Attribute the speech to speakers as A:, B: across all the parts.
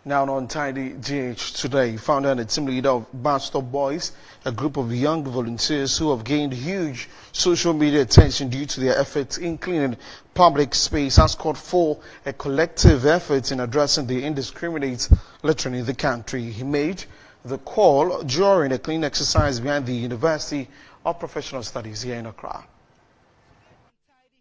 A: Now on Tidy GH today, founder and team leader of Bus Stop Boys, a group of young volunteers who have gained huge social media attention due to their efforts in cleaning public space, has called for a collective effort in addressing the indiscriminate littering in the country. He made the call during a clean exercise behind the University of Professional Studies here in Accra.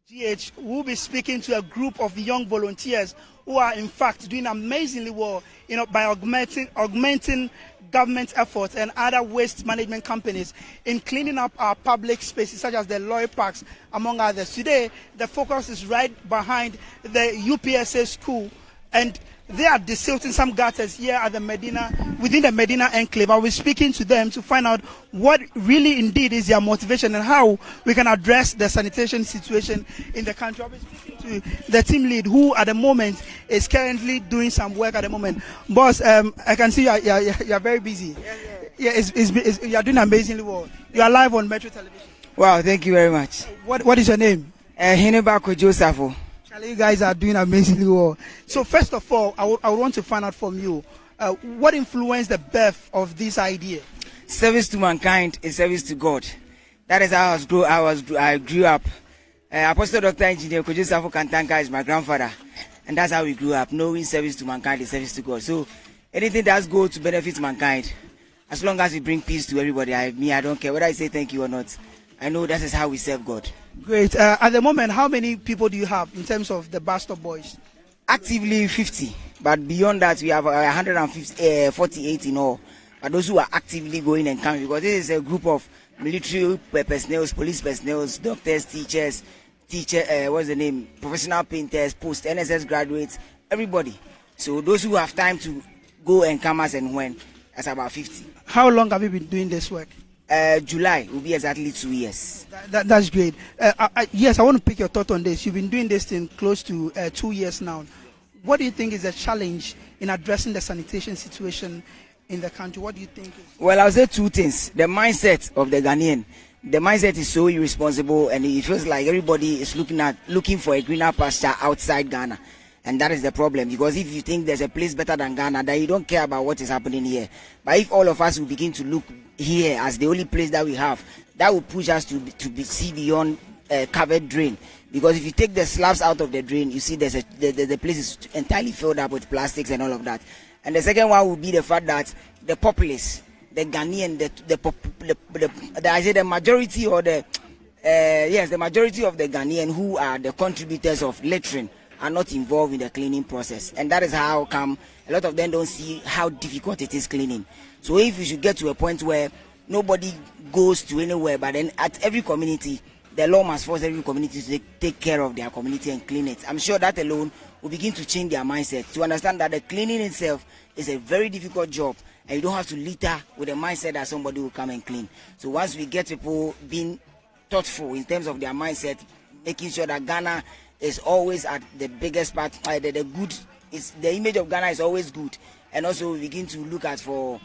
B: GH will be speaking to a group of young volunteers who are in fact doing amazingly well, by augmenting government efforts and other waste management companies in cleaning up our public spaces such as the lorry parks, among others. Today, the focus is right behind the UPSA school, and they are desilting some gutters here at within the Medina enclave. I will be speaking to them to find out what really indeed is their motivation and how we can address the sanitation situation in the country. I will be speaking to the team lead, who at the moment is currently doing some work at the moment. Boss, I can see you are very busy. Yeah, you are doing amazingly well. You are live on Metro Television.
C: Wow, thank you very much.
B: What is your name?
C: Hinebako Joseph.
B: You guys are doing amazingly well. So first of all, I would want to find out from you, what influenced the birth of this idea?
C: Service to mankind is service to God. That is how I grew up. Apostle Dr. Engineer Kojo Kantanka is my grandfather. And that's how we grew up, knowing service to mankind is service to God. So anything that's good to benefit mankind, as long as we bring peace to everybody, I don't care whether I say thank you or not. I know that is how we serve God.
B: Great. At the moment, how many people do you have in terms of the Bus Stop Boys?
C: Actively 50, but beyond that we have 148 in all. But those who are actively going and coming, because this is a group of military personnel, police personnel, doctors, teachers, professional painters, post NSS graduates, everybody. So those who have time to go and come as and when, that's about 50.
B: How long have you been doing this work?
C: July will be exactly 2 years.
B: That's great. Yes, I want to pick your thought on this. You've been doing this thing close to 2 years now. What do you think is the challenge in addressing the sanitation situation in the country? What do you think?
C: Well, I'll say two things. The mindset of the Ghanaian. The mindset is so irresponsible, and it feels like everybody is looking for a greener pasture outside Ghana. And that is the problem, because if you think there's a place better than Ghana, then you don't care about what is happening here. But if all of us will begin to look here as the only place that we have, that will push us to see beyond covered drain. Because if you take the slabs out of the drain, you see the place is entirely filled up with plastics and all of that. And the second one will be the fact that the populace, the Ghanaian, the majority or the majority of the Ghanaian who are the contributors of littering are not involved in the cleaning process, and that is how come a lot of them don't see how difficult it is cleaning. So if we should get to a point where nobody goes to anywhere, but then at every community, the law must force every community to take care of their community and clean it. I'm sure that alone will begin to change their mindset to understand that the cleaning itself is a very difficult job, and you don't have to litter with the mindset that somebody will come and clean. So once we get people being thoughtful in terms of their mindset, making sure that Ghana is always at the biggest part, the good is the image of Ghana is always good, and also we begin to look at for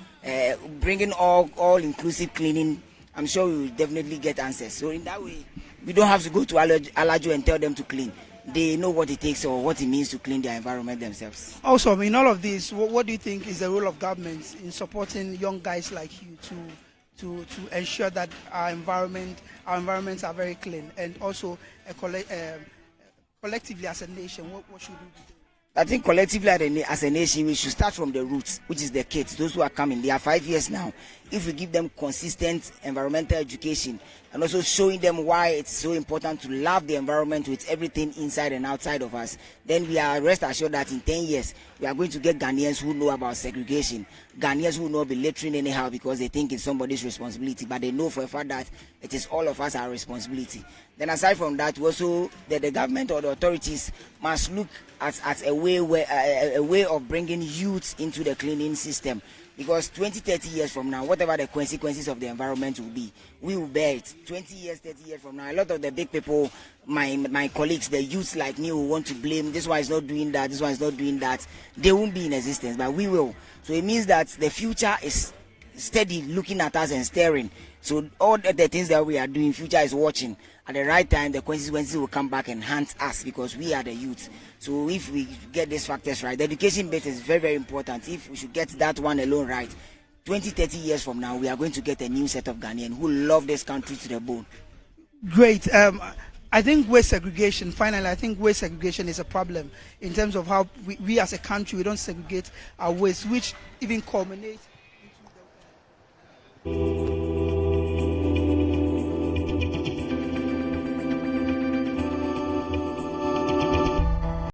C: bringing all inclusive cleaning. I'm sure we will definitely get answers. So in that way, we don't have to go to Alajo and tell them to clean. They know what it takes or what it means to clean their environment themselves.
B: Also, in all of this, what do you think is the role of government in supporting young guys like you to ensure that our environments are very clean, and also collectively as a nation, what should we do?
C: I think collectively as a nation, we should start from the roots, which is the kids, those who are coming. They are 5 years now. If we give them consistent environmental education and also showing them why it's so important to love the environment with everything inside and outside of us, then we are rest assured that in 10 years, we are going to get Ghanaians who know about segregation, Ghanaians who will not be littering anyhow because they think it's somebody's responsibility, but they know for a fact that it is all of us our responsibility. Then aside from that, also the government or the authorities must look at a way of bringing youth into the cleaning system. Because 20-30 years from now, whatever the consequences of the environment will be, we will bear it. 20 years, 30 years from now, a lot of the big people, my colleagues, the youths like me who want to blame, this one is not doing that, this one is not doing that, they won't be in existence, but we will. So it means that the future is steady looking at us and staring. So all the things that we are doing, future is watching. at the right time, the consequences will come back and haunt us because we are the youth. So if we get these factors right, the education bit is very, very important. If we should get that one alone right, 20, 30 years from now, we are going to get a new set of Ghanaians who love this country to the bone.
B: Great. I think waste segregation, finally, I think waste segregation is a problem in terms of how we as a country, we don't segregate our waste, which even culminates into the